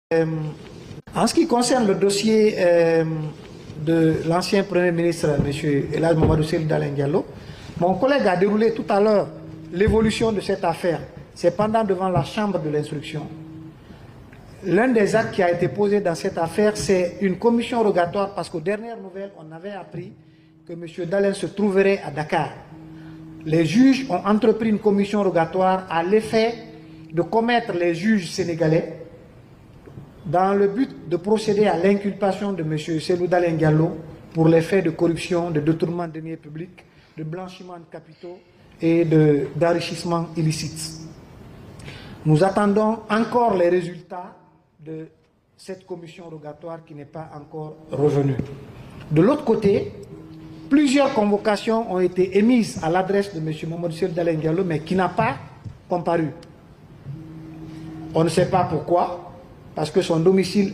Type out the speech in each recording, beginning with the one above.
En ce qui concerne le dossier de l'ancien Premier ministre, M. Elhadji Mamadou Cellou Dalein Diallo, mon collègue a déroulé tout à l'heure l'évolution de cette affaire. C'est pendant devant la chambre de l'instruction. L'un des actes qui a été posé dans cette affaire, c'est une commission rogatoire parce qu'aux dernières nouvelles, on avait appris que M. Dalein se trouverait à Dakar. Les juges ont entrepris une commission rogatoire à l'effet de commettre les juges sénégalais dans le but de procéder à l'inculpation de M. Cellou Dalein Diallo pour les faits de corruption, de détournement de deniers publics, de blanchiment de capitaux et d'enrichissement illicite. Nous attendons encore les résultats de cette commission rogatoire qui n'est pas encore revenue. De l'autre côté, plusieurs convocations ont été émises à l'adresse de M. Mamadou Cellou Dalein Diallo, mais qui n'a pas comparu. On ne sait pas pourquoi, parce que son domicile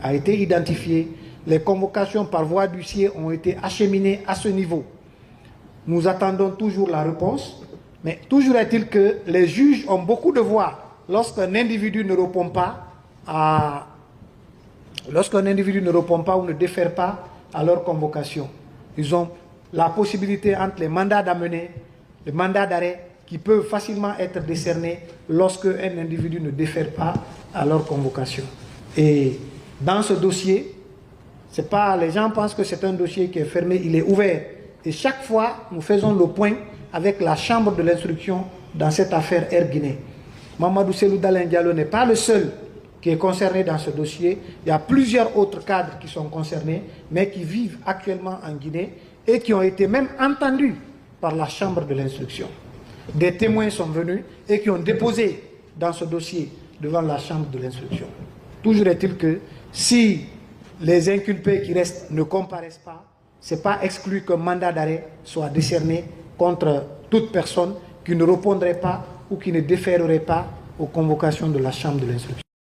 a été identifié. Les convocations par voie d'huissier ont été acheminées à ce niveau. Nous attendons toujours la réponse, mais toujours est-il que les juges ont beaucoup de voix lorsqu'un individu ne répond pas ou ne défère pas à leur convocation. Ils ont la possibilité entre les mandats d'amener, les mandats d'arrêt, qui peuvent facilement être décernés lorsque un individu ne défère pas à leur convocation. Et dans ce dossier, les gens pensent que c'est un dossier qui est fermé, il est ouvert. Et chaque fois, nous faisons le point avec la chambre de l'instruction dans cette affaire Air Guinée. Mamadou Cellou Dalein Diallo n'est pas le seul qui est concerné dans ce dossier. Il y a plusieurs autres cadres qui sont concernés, mais qui vivent actuellement en Guinée et qui ont été même entendus par la chambre de l'instruction. Des témoins sont venus et qui ont déposé dans ce dossier devant la chambre de l'instruction. Toujours est-il que si les inculpés qui restent ne comparaissent pas, ce n'est pas exclu qu'un mandat d'arrêt soit décerné contre toute personne qui ne répondrait pas ou qui ne déférerait pas aux convocations de la chambre de l'instruction.